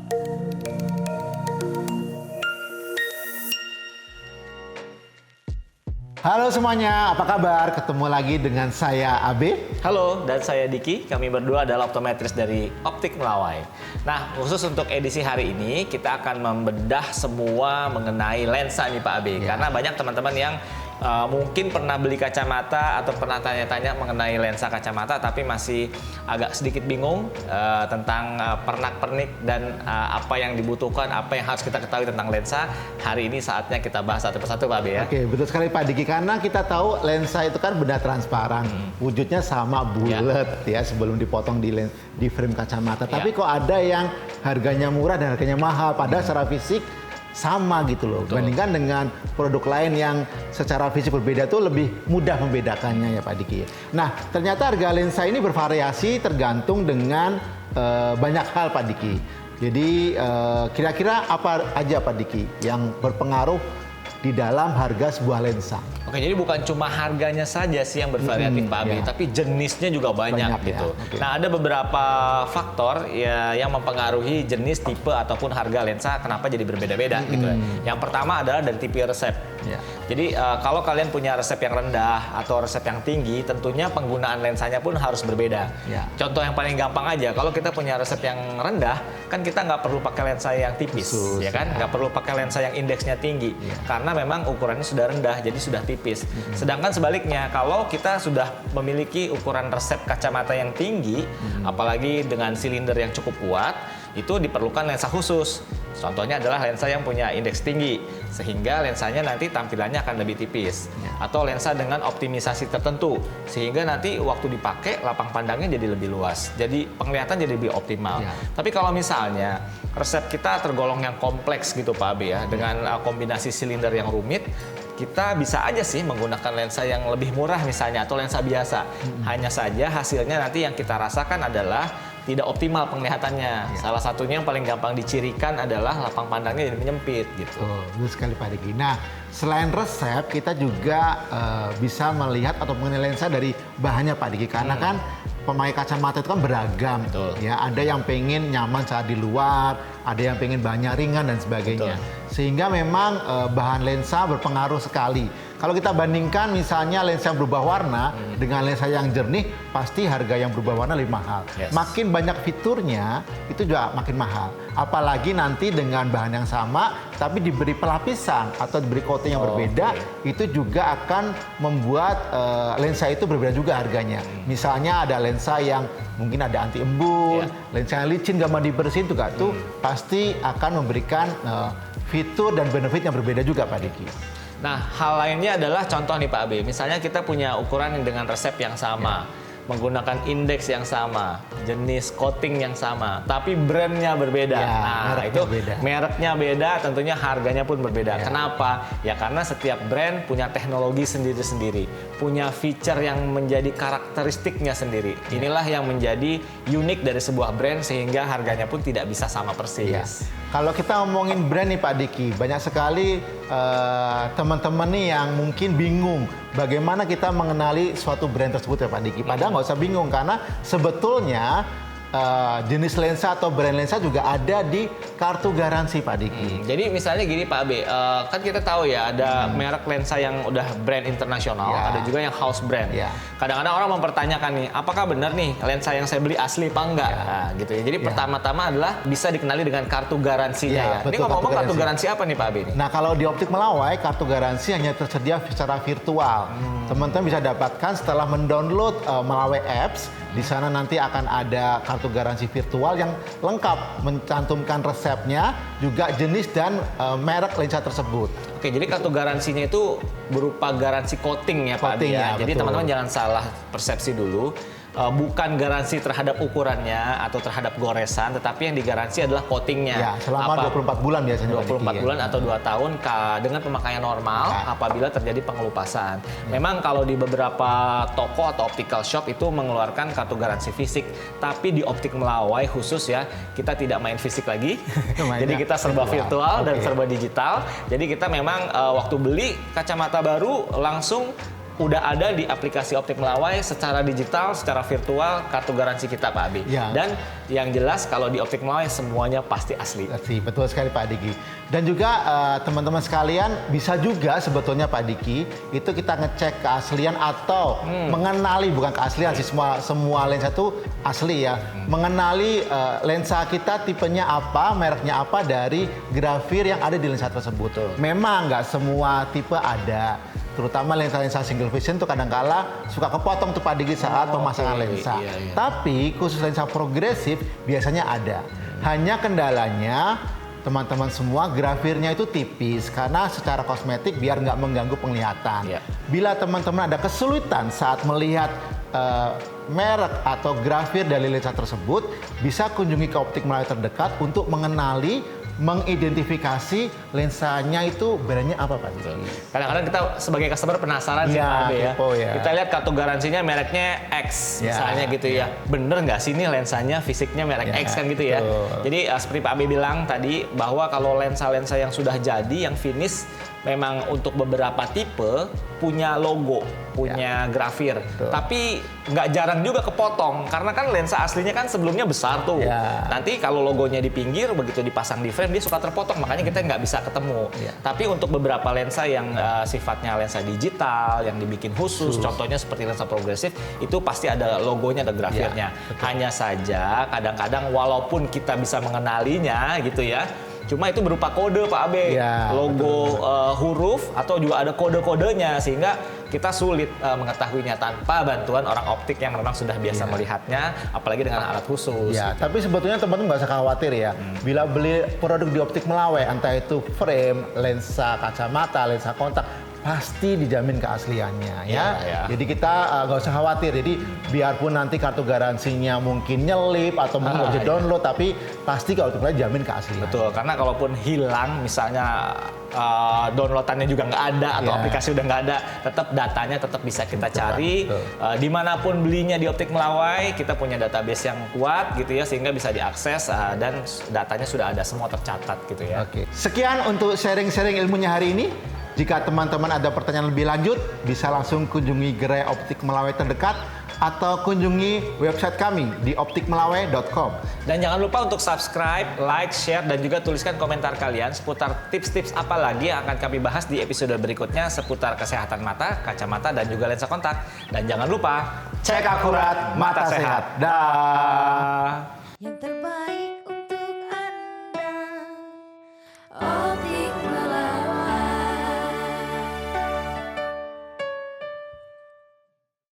Halo semuanya, apa kabar? Ketemu lagi dengan saya Abe. Halo, dan saya Diki. Kami berdua adalah optometris dari Optik Melawai. Nah, khusus untuk edisi hari ini, kita akan membedah semua mengenai lensa nih Pak Abe. Ya. Karena banyak teman-teman yang mungkin pernah beli kacamata atau pernah tanya-tanya mengenai lensa kacamata, tapi masih agak sedikit bingung tentang pernak-pernik dan apa yang dibutuhkan, apa yang harus kita ketahui tentang lensa. Hari ini saatnya kita bahas satu persatu Pak Abe ya. Oke, betul sekali Pak Diki. Karena kita tahu lensa itu kan benda transparan, wujudnya sama bulat ya sebelum dipotong di frame kacamata. Tapi kok ada yang harganya murah dan harganya mahal, padahal secara fisik sama gitu loh. Betul. Bandingkan dengan produk lain yang secara fisik berbeda tuh lebih mudah membedakannya ya Pak Diki. Nah, ternyata harga lensa ini bervariasi tergantung dengan banyak hal Pak Diki. Jadi kira-kira apa aja Pak Diki yang berpengaruh di dalam harga sebuah lensa? Oke, jadi bukan cuma harganya saja sih yang bervariatif Pak Abe, tapi jenisnya juga banyak gitu. Ya. Okay. Nah, ada beberapa faktor ya yang mempengaruhi jenis, tipe ataupun harga lensa kenapa jadi berbeda-beda gitu ya. Yang pertama adalah dari tipe resep. Ya. Jadi kalau kalian punya resep yang rendah atau resep yang tinggi, tentunya penggunaan lensanya pun harus berbeda. Ya. Contoh yang paling gampang aja, kalau kita punya resep yang rendah, kan kita nggak perlu pakai lensa yang tipis, Khusus, ya kan? Nggak perlu pakai lensa yang indeksnya tinggi, karena memang ukurannya sudah rendah, jadi sudah tipis. Sedangkan sebaliknya, kalau kita sudah memiliki ukuran resep kacamata yang tinggi, apalagi dengan silinder yang cukup kuat, itu diperlukan lensa khusus. Contohnya adalah lensa yang punya indeks tinggi, sehingga lensanya nanti tampilannya akan lebih tipis. Atau lensa dengan optimisasi tertentu, sehingga nanti waktu dipakai lapang pandangnya jadi lebih luas. Jadi penglihatan jadi lebih optimal. Tapi kalau misalnya resep kita tergolong yang kompleks gitu Pak Abe ya, dengan kombinasi silinder yang rumit, kita bisa aja sih menggunakan lensa yang lebih murah misalnya, atau lensa biasa. Hanya saja hasilnya nanti yang kita rasakan adalah tidak optimal penglihatannya. Salah satunya yang paling gampang dicirikan adalah lapang pandangnya jadi menyempit gitu. Betul sekali Pak Diki. Nah, selain resep, kita juga bisa melihat atau mengenai lensa dari bahannya Pak Diki. Karena kan pemakai kacamata itu kan beragam. Betul. Ya, ada yang pengen nyaman saat di luar, ada yang pengen bahannya ringan dan sebagainya. Sehingga memang bahan lensa berpengaruh sekali. Kalau kita bandingkan misalnya lensa yang berubah warna dengan lensa yang jernih, pasti harga yang berubah warna lebih mahal. Makin banyak fiturnya, itu juga makin mahal. Apalagi nanti dengan bahan yang sama, tapi diberi pelapisan atau diberi coating yang berbeda, itu juga akan membuat lensa itu berbeda juga harganya. Misalnya ada lensa yang mungkin ada anti embun, lensa yang licin, gampang dibersihin juga tuh pasti akan memberikan fitur dan benefit yang berbeda juga Pak Diki. Nah, hal lainnya adalah contoh nih Pak Abe, misalnya kita punya ukuran yang dengan resep yang sama, menggunakan indeks yang sama, jenis coating yang sama, tapi brandnya berbeda. Nah, itu mereknya beda, tentunya harganya pun berbeda. Kenapa? Ya karena setiap brand punya teknologi sendiri-sendiri, punya feature yang menjadi karakteristiknya sendiri. Inilah yang menjadi unik dari sebuah brand, sehingga harganya pun tidak bisa sama persis. Kalau kita ngomongin brand nih Pak Diki, banyak sekali teman-teman nih yang mungkin bingung bagaimana kita mengenali suatu brand tersebut ya Pak Diki. Padahal nggak usah bingung, karena sebetulnya jenis lensa atau brand lensa juga ada di kartu garansi Pak Diki. Jadi misalnya gini Pak Abe, kan kita tahu ya ada merek lensa yang udah brand internasional, ada juga yang house brand. Kadang-kadang orang mempertanyakan nih, apakah benar nih lensa yang saya beli asli apa enggak? Nah, gitu ya. Jadi pertama-tama adalah bisa dikenali dengan kartu garansinya. Ini ngomong-ngomong kartu garansi apa nih Pak Abe? Nah, kalau di Optik Melawai, kartu garansi hanya tersedia secara virtual. Teman-teman bisa dapatkan setelah mendownload Melawai Apps. Di sana nanti akan ada kartu garansi virtual yang lengkap, mencantumkan resepnya, juga jenis dan merek lensa tersebut. Oke, jadi kartu garansinya itu berupa garansi coating ya Pak Abe ya. Jadi teman-teman jangan salah persepsi dulu. Bukan garansi terhadap ukurannya atau terhadap goresan, tetapi yang digaransi adalah coatingnya. Ya, selama 24 bulan biasanya. 24 bulan atau 2 tahun dengan pemakaian normal apabila terjadi pengelupasan. Memang kalau di beberapa toko atau optical shop itu mengeluarkan kartu garansi fisik, tapi di Optik Melawai khusus ya, kita tidak main fisik lagi. Jadi kita serba virtual dan serba digital. Jadi kita memang waktu beli kacamata baru langsung udah ada di aplikasi Optik Melawai secara digital, secara virtual, kartu garansi kita Pak Abi. Ya. Dan yang jelas kalau di Optik Melawai semuanya pasti asli. Betul sekali Pak Diki. Dan juga teman-teman sekalian bisa juga sebetulnya Pak Diki itu kita ngecek keaslian atau mengenali, bukan keaslian sih, semua lensa itu asli ya. Mengenali lensa kita tipenya apa, mereknya apa dari grafir yang ada di lensa tersebut. Memang nggak semua tipe ada. Terutama lensa-lensa single vision tuh kadang-kala suka kepotong tuh Pak Diki saat pemasangan lensa. Iya. Tapi khusus lensa progresif biasanya ada. Hanya kendalanya teman-teman semua grafirnya itu tipis karena secara kosmetik biar nggak mengganggu penglihatan. Iya. Bila teman-teman ada kesulitan saat melihat merek atau grafir dari lensa tersebut, bisa kunjungi ke Optik Melawai terdekat untuk mengenali, mengidentifikasi lensanya itu brandnya apa Pak? Kadang-kadang kita sebagai customer penasaran sih Ya, Pak Abe ya. kepo ya. Kita lihat kartu garansinya mereknya X Ya, misalnya gitu ya. Bener nggak sih ini lensanya fisiknya merek Ya, X kan gitu ya. betul. Jadi seperti Pak Abe bilang tadi bahwa kalau lensa-lensa yang sudah jadi yang finish memang untuk beberapa tipe punya logo, punya grafir. Betul. Tapi nggak jarang juga kepotong karena kan lensa aslinya kan sebelumnya besar tuh. Ya. Nanti kalau logonya di pinggir begitu dipasang di frame dia suka terpotong, makanya kita nggak bisa ketemu. Ya. Tapi untuk beberapa lensa yang sifatnya lensa digital yang dibikin khusus, contohnya seperti lensa progresif itu pasti ada logonya, ada grafirnya. Hanya saja kadang-kadang walaupun kita bisa mengenalinya gitu ya, cuma itu berupa kode Pak Abe, Ya, logo huruf atau juga ada kode-kodenya sehingga kita sulit mengetahuinya tanpa bantuan orang optik yang memang sudah biasa melihatnya, apalagi dengan alat khusus. Ya, tapi sebetulnya teman-teman nggak usah khawatir ya. Bila beli produk di Optik Melawai, entah itu frame, lensa kacamata, lensa kontak, pasti dijamin keasliannya ya. Ya. Jadi kita nggak usah khawatir. Jadi biarpun nanti kartu garansinya mungkin nyelip atau mungkin nggak bisa download, tapi pasti kalau Optik Melawai jamin keaslian. Betul, karena kalaupun hilang misalnya downloadannya juga nggak ada atau aplikasi udah nggak ada, tetap datanya tetap bisa kita cari. Dimanapun belinya di Optik Melawai, kita punya database yang kuat gitu ya, sehingga bisa diakses dan datanya sudah ada semua tercatat gitu ya. Oke. Sekian untuk sharing-sharing ilmunya hari ini. Jika teman-teman ada pertanyaan lebih lanjut, bisa langsung kunjungi gerai Optik Melawai terdekat atau kunjungi website kami di optikmelawai.com. Dan jangan lupa untuk subscribe, like, share, dan juga tuliskan komentar kalian seputar tips-tips apa lagi yang akan kami bahas di episode berikutnya seputar kesehatan mata, kacamata, dan juga lensa kontak. Dan jangan lupa, Cek akurat, mata sehat. Dah. Yang